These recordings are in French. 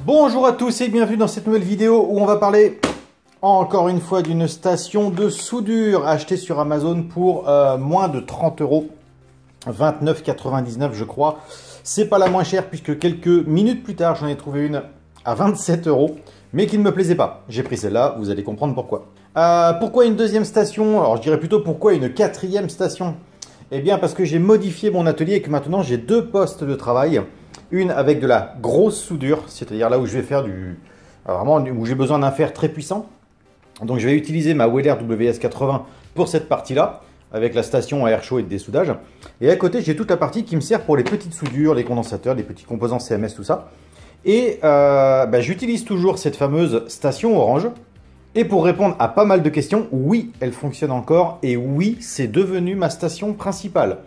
Bonjour à tous et bienvenue dans cette nouvelle vidéo où on va parler encore une fois d'une station de soudure achetée sur Amazon pour moins de 30 €, 29,99 € je crois. C'est pas la moins chère puisque quelques minutes plus tard j'en ai trouvé une à 27 € mais qui ne me plaisait pas. J'ai pris celle-là, vous allez comprendre pourquoi. Pourquoi une deuxième station? Alors je dirais plutôt pourquoi une quatrième station? Eh bien parce que j'ai modifié mon atelier et que maintenant j'ai deux postes de travail. Une avec de la grosse soudure, c'est-à-dire là où je vais faire vraiment où j'ai besoin d'un fer très puissant. Donc je vais utiliser ma Weller WS80 pour cette partie-là, avec la station à air chaud et de dessoudage. Et à côté, j'ai toute la partie qui me sert pour les petites soudures, les condensateurs, les petits composants CMS, tout ça. Et j'utilise toujours cette fameuse station orange. Et pour répondre à pas mal de questions, oui, elle fonctionne encore. Et oui, c'est devenu ma station principale.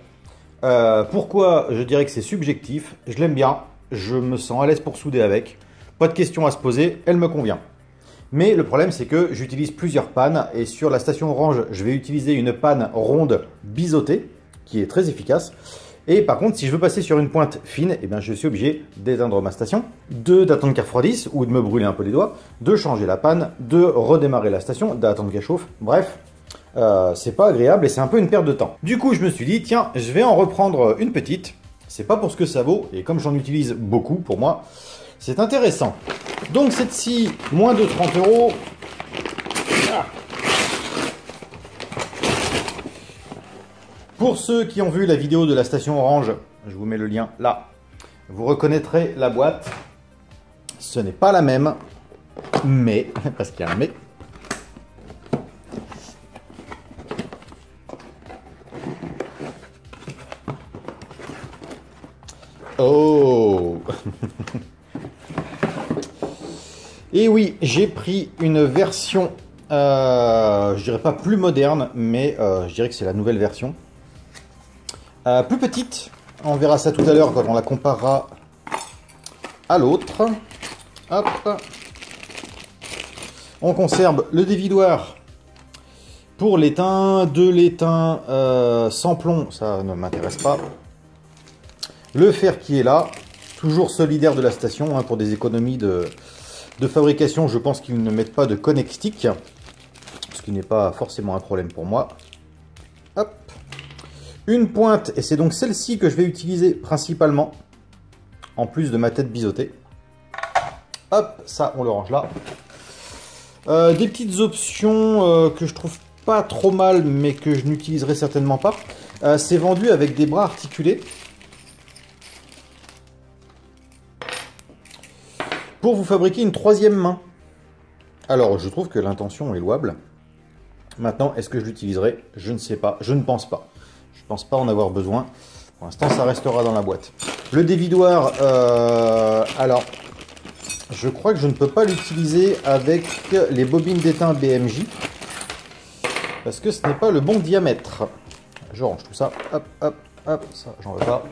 Pourquoi je dirais que c'est subjectif? Je l'aime bien, je me sens à l'aise pour souder avec. Pas de questions à se poser, elle me convient. Mais le problème, c'est que j'utilise plusieurs pannes. Et sur la station orange, je vais utiliser une panne ronde biseautée, qui est très efficace. Et par contre, si je veux passer sur une pointe fine, eh bien, je suis obligé d'éteindre ma station, d'attendre qu'elle refroidisse, ou de me brûler un peu les doigts, de changer la panne, de redémarrer la station, d'attendre qu'elle chauffe. Bref, c'est pas agréable et c'est un peu une perte de temps. Du coup, je me suis dit, tiens, je vais en reprendre une petite. C'est pas pour ce que ça vaut, et comme j'en utilise beaucoup, pour moi, c'est intéressant. Donc, cette-ci, moins de 30 €. Ah. Pour ceux qui ont vu la vidéo de la station orange, je vous mets le lien là, vous reconnaîtrez la boîte. Ce n'est pas la même, mais, parce qu'il y a un mais. Oh. Et oui, j'ai pris une version, je dirais pas plus moderne, mais je dirais que c'est la nouvelle version. Plus petite, on verra ça tout à l'heure quand on la comparera à l'autre. Hop. On conserve le dévidoir pour l'étain, de l'étain sans plomb, ça ne m'intéresse pas. Le fer qui est là, toujours solidaire de la station, hein, pour des économies de fabrication, je pense qu'ils ne mettent pas de connectique, ce qui n'est pas forcément un problème pour moi. Hop. Une pointe, et c'est donc celle-ci que je vais utiliser principalement, en plus de ma tête biseautée. Hop, ça on le range là. Des petites options que je trouve pas trop mal, mais que je n'utiliserai certainement pas. C'est vendu avec des bras articulés. Pour vous fabriquer une troisième main. Alors, je trouve que l'intention est louable. Maintenant, est-ce que je l'utiliserai? Je ne sais pas. Je ne pense pas. Je ne pense pas en avoir besoin. Pour l'instant, ça restera dans la boîte. Le dévidoir, alors, je crois que je ne peux pas l'utiliser avec les bobines d'étain BMJ. Parce que ce n'est pas le bon diamètre. Je range tout ça. Hop, hop, hop. Ça, j'en veux pas.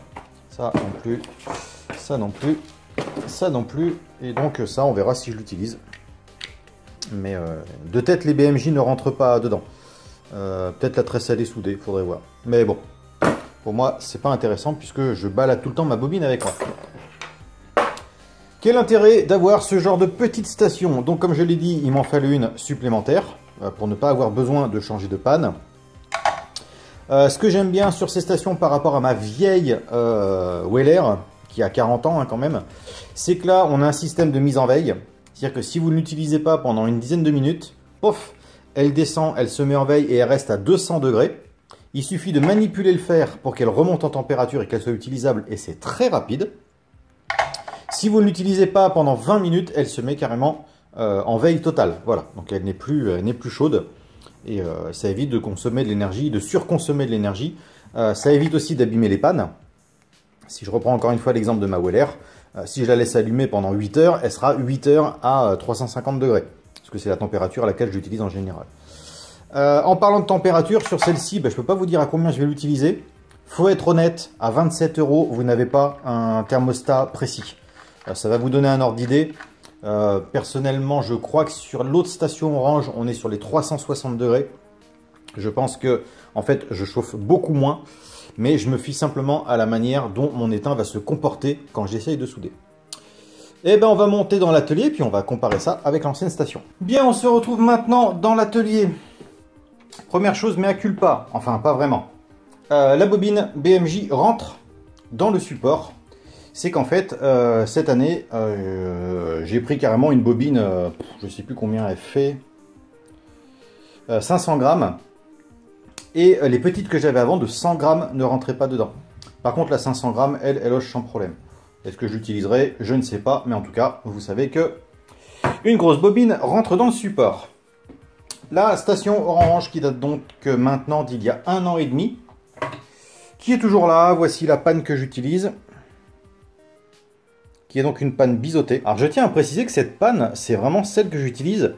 Ça non plus. Ça non plus. Ça non plus, et donc ça on verra si je l'utilise. Mais de tête les BMJ ne rentrent pas dedans. Peut-être la tresse à dessouder, faudrait voir. Mais bon, pour moi c'est pas intéressant puisque je balade tout le temps ma bobine avec moi. Quel intérêt d'avoir ce genre de petite station? Donc comme je l'ai dit, il m'en fallait une supplémentaire pour ne pas avoir besoin de changer de panne. Ce que j'aime bien sur ces stations par rapport à ma vieille Weller, qui a 40 ans hein, quand même, c'est que là on a un système de mise en veille, c'est-à-dire que si vous ne l'utilisez pas pendant une dizaine de minutes, pof, elle descend, elle se met en veille et elle reste à 200 degrés. Il suffit de manipuler le fer pour qu'elle remonte en température et qu'elle soit utilisable, et c'est très rapide. Si vous ne l'utilisez pas pendant 20 minutes, elle se met carrément en veille totale, voilà, donc elle n'est plus chaude, et ça évite de consommer de l'énergie, de surconsommer de l'énergie, ça évite aussi d'abîmer les pannes. Si je reprends encore une fois l'exemple de ma Weller, si je la laisse allumer pendant 8 heures, elle sera 8 heures à 350 degrés. Parce que c'est la température à laquelle je l'utilise en général. En parlant de température, sur celle-ci, je ne peux pas vous dire à combien je vais l'utiliser. Faut être honnête, à 27 €, vous n'avez pas un thermostat précis. Ça va vous donner un ordre d'idée. Personnellement, je crois que sur l'autre station orange, on est sur les 360 degrés. Je pense que, en fait, je chauffe beaucoup moins. Mais je me fie simplement à la manière dont mon étain va se comporter quand j'essaye de souder. Et ben on va monter dans l'atelier, puis on va comparer ça avec l'ancienne station. Bien, on se retrouve maintenant dans l'atelier. Première chose, mea culpa, enfin pas vraiment. La bobine BMJ rentre dans le support. C'est qu'en fait, cette année, j'ai pris carrément une bobine, je sais plus combien elle fait, 500 grammes. Et les petites que j'avais avant de 100 grammes ne rentraient pas dedans. Par contre, la 500 grammes, elle loge sans problème. Est-ce que je l'utiliserai? Je ne sais pas, mais en tout cas, vous savez que une grosse bobine rentre dans le support. La station orange qui date donc maintenant d'il y a 1 an et demi, qui est toujours là. Voici la panne que j'utilise, qui est donc une panne biseautée. Alors je tiens à préciser que cette panne, c'est vraiment celle que j'utilise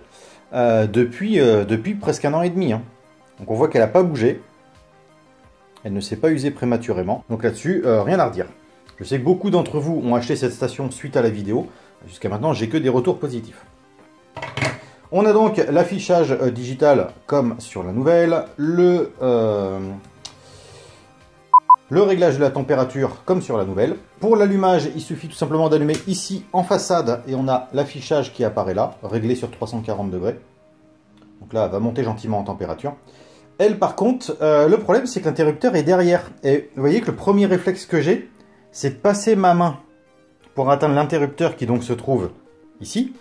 depuis presque 1 an et demi. Hein. Donc on voit qu'elle n'a pas bougé, elle ne s'est pas usée prématurément. Donc là-dessus, rien à redire. Je sais que beaucoup d'entre vous ont acheté cette station suite à la vidéo. Jusqu'à maintenant, j'ai que des retours positifs. On a donc l'affichage digital comme sur la nouvelle, le réglage de la température comme sur la nouvelle. Pour l'allumage, il suffit tout simplement d'allumer ici en façade et on a l'affichage qui apparaît là, réglé sur 340 degrés. Donc là, elle va monter gentiment en température. Elle, par contre, le problème, c'est que l'interrupteur est derrière. Et vous voyez que le premier réflexe que j'ai, c'est de passer ma main pour atteindre l'interrupteur qui donc se trouve ici.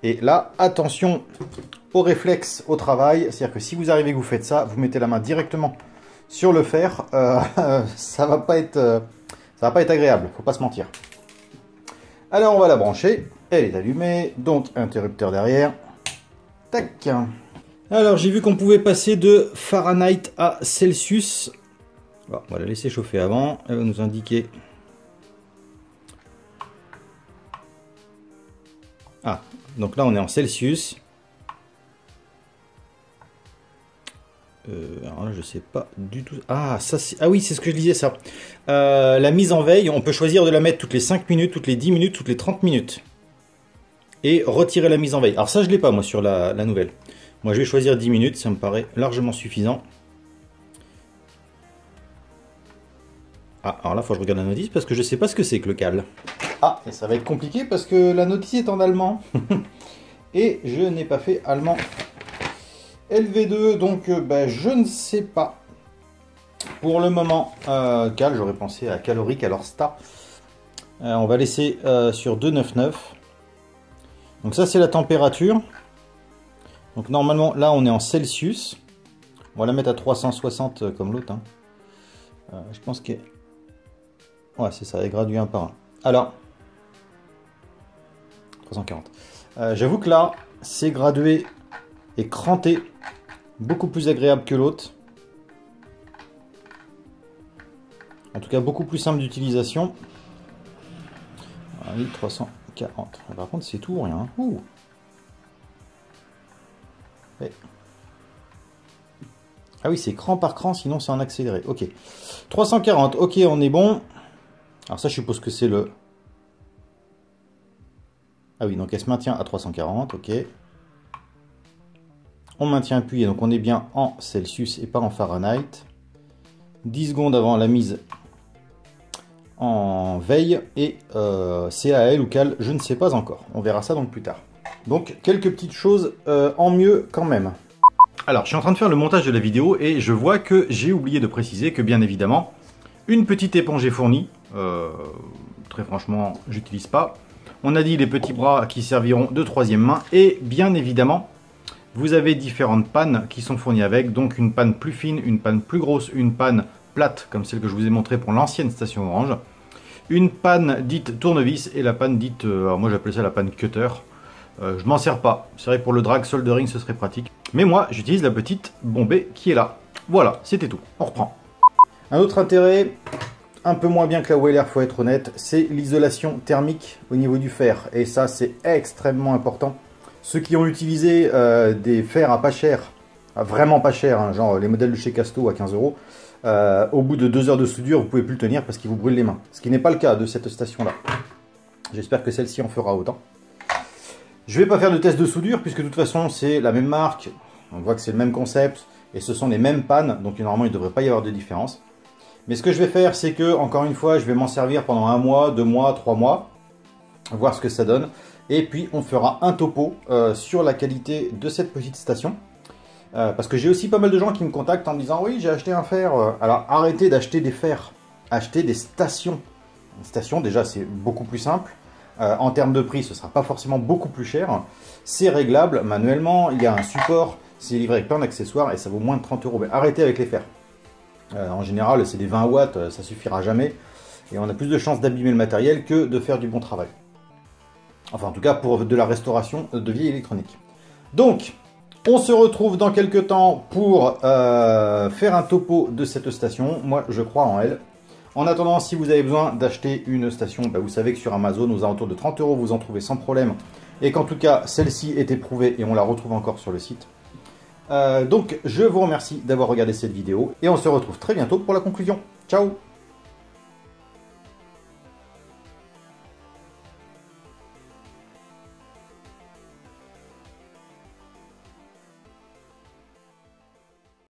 Et là, attention au réflexe au travail. C'est-à-dire que si vous arrivez que vous faites ça, vous mettez la main directement sur le fer. Ça va pas être agréable, faut pas se mentir. Alors, on va la brancher. Elle est allumée, donc interrupteur derrière. Tac. Alors, j'ai vu qu'on pouvait passer de Fahrenheit à Celsius. Bon, on va la laisser chauffer avant. Elle va nous indiquer... Ah, donc là, on est en Celsius. Alors là, je sais pas du tout... Ah, ça, ah oui, c'est ce que je disais, ça. La mise en veille, on peut choisir de la mettre toutes les 5 minutes, toutes les 10 minutes, toutes les 30 minutes. Et retirer la mise en veille. Alors ça, je ne l'ai pas, moi, sur la nouvelle. Moi, je vais choisir 10 minutes, ça me paraît largement suffisant. Ah, alors là, il faut que je regarde la notice parce que je ne sais pas ce que c'est que le câble. Ah, et ça va être compliqué parce que la notice est en allemand. Et je n'ai pas fait allemand LV2, donc je ne sais pas. Pour le moment, cal, j'aurais pensé à calorique, alors Sta. On va laisser sur 2,99. Donc ça, c'est la température. Donc normalement, là, on est en Celsius. On va la mettre à 360 comme l'autre. Hein. Je pense que... Ouais, c'est ça, elle est graduée un par un. Alors, 340. J'avoue que là, c'est gradué et cranté. Beaucoup plus agréable que l'autre. En tout cas, beaucoup plus simple d'utilisation. Oui, 340. Par contre, c'est tout ou rien. Ouh. Ouais. Ah oui, c'est cran par cran, sinon c'est en accéléré. Ok. 340, ok, on est bon. Alors ça, je suppose que c'est le... Ah oui, donc elle se maintient à 340, ok. On maintient appuyé, donc on est bien en Celsius et pas en Fahrenheit. 10 secondes avant la mise en veille et CAL ou CAL, je ne sais pas encore. On verra ça donc plus tard. Donc quelques petites choses en mieux quand même. Alors je suis en train de faire le montage de la vidéo et je vois que j'ai oublié de préciser que bien évidemment une petite éponge est fournie. Très franchement, j'utilise pas. On a dit les petits bras qui serviront de troisième main et bien évidemment vous avez différentes pannes qui sont fournies avec, donc une panne plus fine, une panne plus grosse, une panne plate comme celle que je vous ai montrée pour l'ancienne station orange, une panne dite tournevis et la panne dite, alors moi j'appelle ça la panne cutter. Je m'en sers pas, c'est vrai que pour le drag soldering ce serait pratique, mais moi j'utilise la petite bombée qui est là. Voilà, c'était tout, on reprend. Un autre intérêt, un peu moins bien que la Weller, faut être honnête, c'est l'isolation thermique au niveau du fer, et ça c'est extrêmement important. Ceux qui ont utilisé des fers à pas cher, vraiment pas cher, hein, genre les modèles de chez Casto à 15 €, au bout de 2 heures de soudure, vous pouvez plus le tenir parce qu'il vous brûle les mains. Ce qui n'est pas le cas de cette station-là. J'espère que celle-ci en fera autant. Je ne vais pas faire de test de soudure puisque de toute façon c'est la même marque. On voit que c'est le même concept et ce sont les mêmes pannes, donc normalement il ne devrait pas y avoir de différence. Mais ce que je vais faire, c'est que, encore une fois, je vais m'en servir pendant 1 mois, 2 mois, 3 mois. voir ce que ça donne. Et puis on fera un topo sur la qualité de cette petite station. Parce que j'ai aussi pas mal de gens qui me contactent en me disant oui, j'ai acheté un fer. Alors arrêtez d'acheter des fers, achetez des stations. Une station déjà c'est beaucoup plus simple. En termes de prix, ce ne sera pas forcément beaucoup plus cher. C'est réglable manuellement, il y a un support, c'est livré avec plein d'accessoires et ça vaut moins de 30 €. Mais arrêtez avec les fers. En général, c'est des 20 watts, ça suffira jamais. Et on a plus de chances d'abîmer le matériel que de faire du bon travail. Enfin, en tout cas, pour de la restauration de vieilles électroniques. Donc, on se retrouve dans quelques temps pour faire un topo de cette station. Moi, je crois en elle. En attendant, si vous avez besoin d'acheter une station, bah, vous savez que sur Amazon, aux alentours de 30 €, vous en trouvez sans problème. Et qu'en tout cas, celle-ci est éprouvée et on la retrouve encore sur le site. Donc, je vous remercie d'avoir regardé cette vidéo. Et on se retrouve très bientôt pour la conclusion. Ciao!